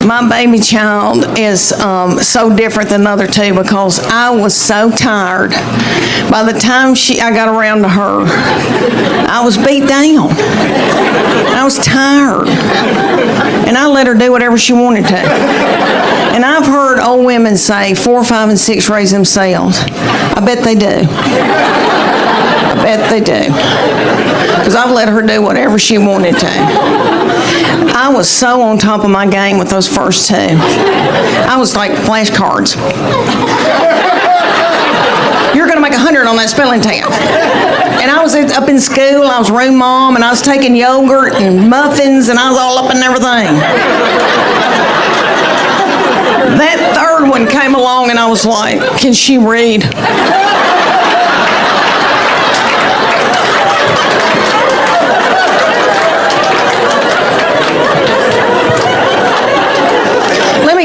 My baby child is so different than the other two because I was so tired. By the time I got around to her, I was beat down. I was tired. And I let her do whatever she wanted to. And I've heard old women say 4, 5, and 6 raise themselves. I bet they do. I bet they do. Because I've let her do whatever she wanted to. I was so on top of my game with those first two. I was like flashcards. You're going to make 100 on that spelling test. And I was up in school, I was room mom, and I was taking yogurt and muffins, and I was all up in everything. That third one came along, and I was like, can she read?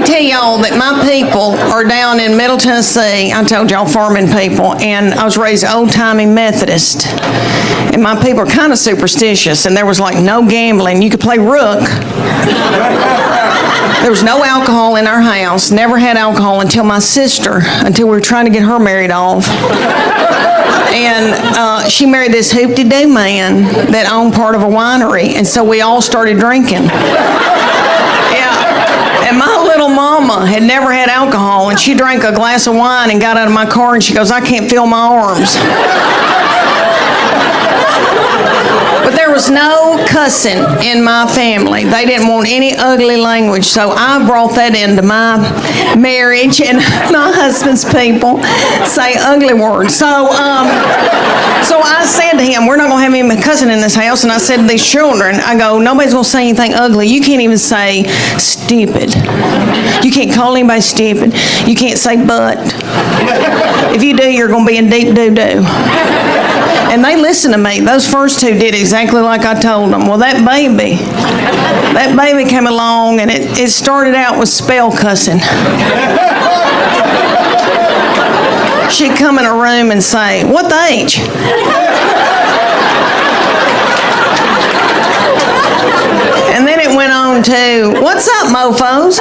Tell y'all that my people are down in Middle Tennessee. I told y'all farming people, and I was raised old-timey Methodist. And my people are kind of superstitious, and there was like no gambling. You could play rook. There was no alcohol in our house. Never had alcohol until my sister, until we were trying to get her married off. And she married this hoop-de-doo man that owned part of a winery, and so we all started drinking. And my little mama had never had alcohol, and she drank a glass of wine and got out of my car, and she goes, I can't feel my arms. But there was no cussing in my family. They didn't want any ugly language, so I brought that into my marriage, and my husband's people say ugly words. So I said to him, we're not going to have any cussing in this house, and I said to these children, I go, nobody's going to say anything ugly. You can't even say stupid. You can't call anybody stupid. You can't say but. If you do, you're going to be in deep doo-doo. And they listened to me. Those first two did exactly like I told them. Well, that baby came along, and it started out with spell cussing. She'd come in a room and say, what the H? And then it went on to, what's up, mofos?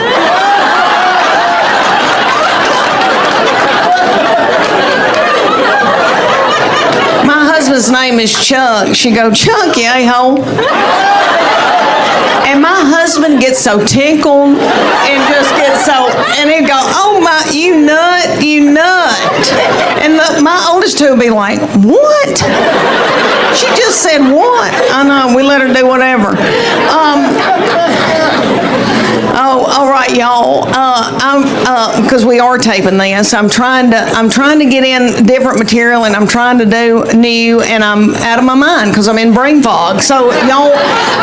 His name is Chuck. She go, Chuck, you a-hole. And my husband gets so tickled and just gets so, and he'd go, oh my, you nut, you nut. And my oldest two would be like, what? She just said what? I know, we let her do whatever. Oh, all right, y'all. Because we are taping this, I'm trying to get in different material, and I'm trying to do new, and I'm out of my mind because I'm in brain fog. So y'all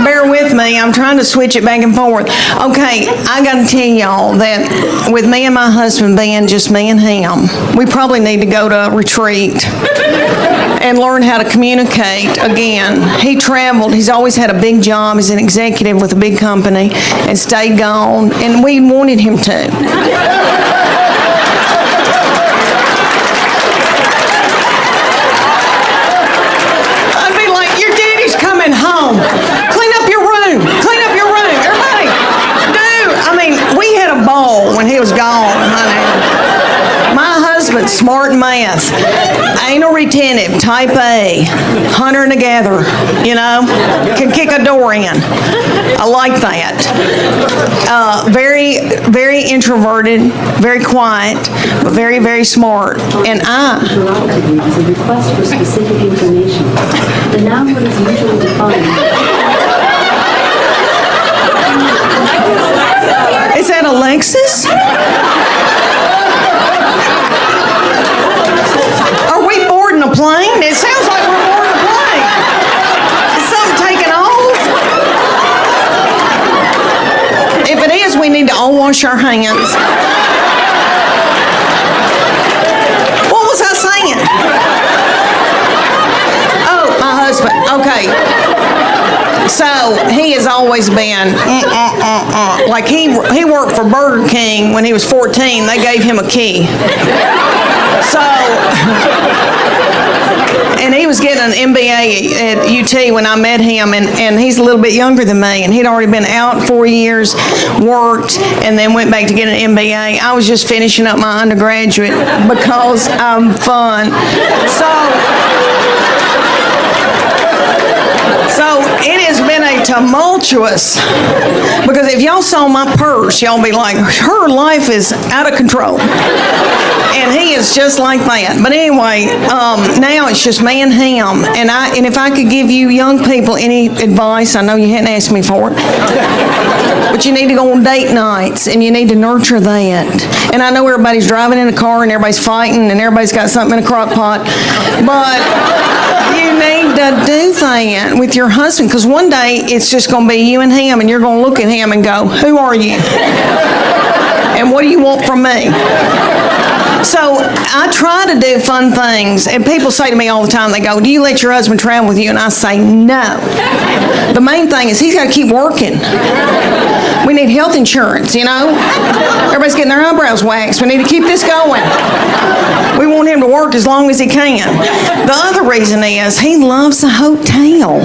bear with me. I'm trying to switch it back and forth. Okay, I got to tell y'all that with me and my husband being just me and him, we probably need to go to a retreat and learn how to communicate again. He traveled. He's always had a big job. He's an executive with a big company and stayed gone, and we wanted him to. I'd be like, your daddy's coming home. Clean up your room. Clean up your room. Everybody, dude. I mean, we had a ball when he was gone, honey. My husband, smart in math, anal retentive, type A, hunter and a gatherer, you know, can kick a door in. I like that. Very, very introverted, very quiet, but very, very smart. And Interrogatory is a request for specific information. The noun what is usually defined. Is that Alexis? Are we boarding a plane? It sounds like we're boarding a plane. Is something taking off? If it is, we need to all wash our hands. What was I saying? Oh, my husband. Okay. So he has always been like he worked for Burger King when he was 14. They gave him a key. So And he was getting an MBA at UT when I met him, and he's a little bit younger than me, and he'd already been out 4 years, worked, and then went back to get an MBA. I was just finishing up my undergraduate because I'm fun. So it has been a tumultuous, because if y'all saw my purse, y'all be like, her life is out of control. And he is just like that. But anyway, now it's just me and him. And if I could give you young people any advice, I know you hadn't asked me for it, but you need to go on date nights, and you need to nurture that. And I know everybody's driving in a car, and everybody's fighting, and everybody's got something in a crock pot, but you need to do that with your husband, because one day it's just going to be you and him, and you're going to look at him and go, who are you? And what do you want from me? So I try to do fun things, and people say to me all the time, they go, do you let your husband travel with you? And I say, no. The main thing is he's got to keep working. We need health insurance, you know? Everybody's getting their eyebrows waxed. We need to keep this going. We want him to work as long as he can. The other reason is he loves a hotel.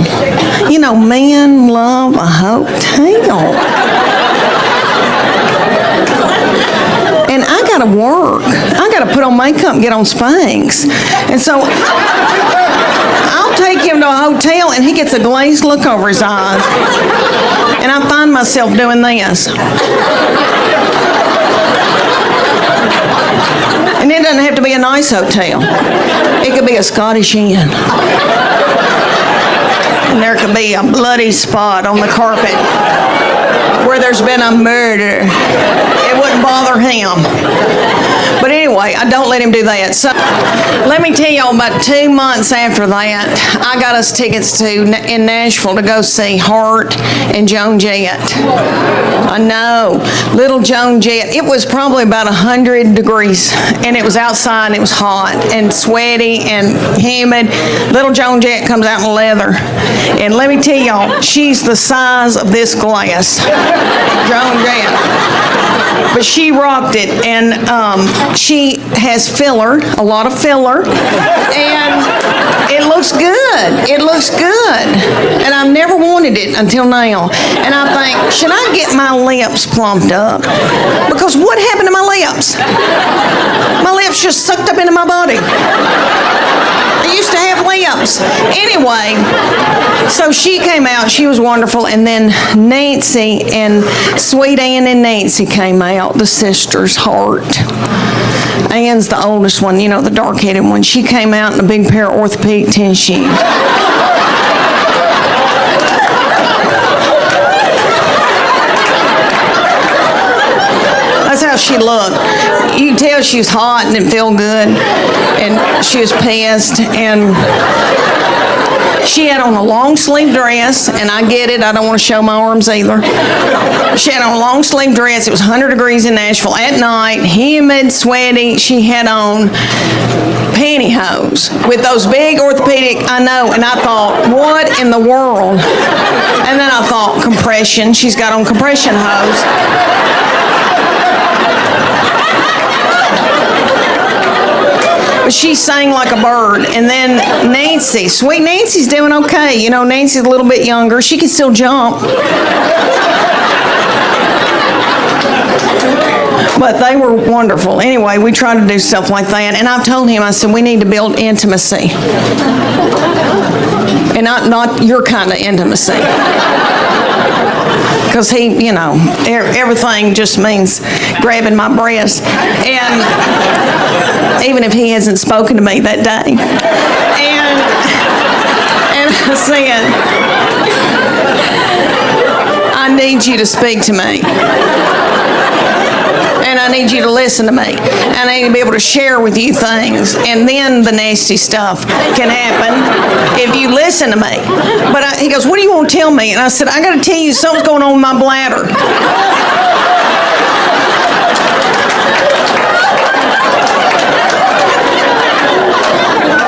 You know, men love a hotel. And I gotta work. I gotta put on makeup and get on Spanx. And so I'll take him to a hotel and he gets a glazed look over his eyes. And I find myself doing this. And it doesn't have to be a nice hotel. It could be a Scottish Inn. And there could be a bloody spot on the carpet where there's been a murder. It wouldn't bother him. But anyway, I don't let him do that. So let me tell y'all, about 2 months after that, I got us tickets in Nashville to go see Hart and Joan Jett. I know, little Joan Jett. It was probably about 100 degrees, and it was outside, and it was hot and sweaty and humid. Little Joan Jett comes out in leather, and let me tell y'all, she's the size of this glass. Joan Jett. But she rocked it, and she has filler, a lot of filler, and it looks good. It looks good. And I've never wanted it until now. And I think, should I get my lips plumped up? Because what happened to my lips? My lips just sucked up into my body. I used to have lips. Anyway, so she came out. She was wonderful. And then Nancy and Sweet Ann and Nancy came out, the sisters, Hart. Ann's the oldest one, you know, the dark-headed one. She came out in a big pair of orthopedic tennis shoes. That's how she looked. You can tell she was hot and didn't feel good, and she was pissed, and she had on a long sleeve dress, and I get it, I don't want to show my arms either. She had on a long sleeve dress. It was 100 degrees in Nashville at night, humid, sweaty. She had on pantyhose with those big orthopedic, I know, and I thought, what in the world? And then I thought, compression. She's got on compression hose. She sang like a bird. And then Nancy, sweet Nancy's doing okay. You know, Nancy's a little bit younger. She can still jump. But they were wonderful. Anyway, we try to do stuff like that. And I've told him, I said, we need to build intimacy. And not your kind of intimacy. Because he, you know, everything just means grabbing my breast. And even if he hasn't spoken to me that day. And I said, I need you to speak to me. And I need you to listen to me. And I need to be able to share with you things. And then the nasty stuff can happen if you listen to me. But he goes, what do you want to tell me? And I said, I got to tell you something's going on with my bladder.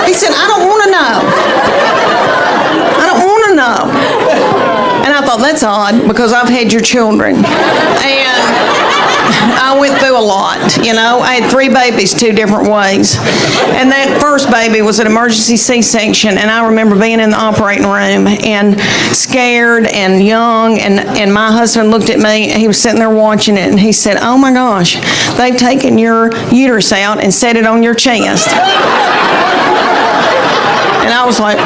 He said, I don't want to know. I don't want to know. And I thought, that's odd, because I've had your children. And I went through a lot, you know. I had 3 babies 2 different ways. And that first baby was an emergency C-section, and I remember being in the operating room and scared and young, and my husband looked at me, he was sitting there watching it, and he said, "Oh my gosh, they've taken your uterus out and set it on your chest." And I was like,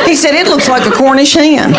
he said, "It looks like a Cornish hen."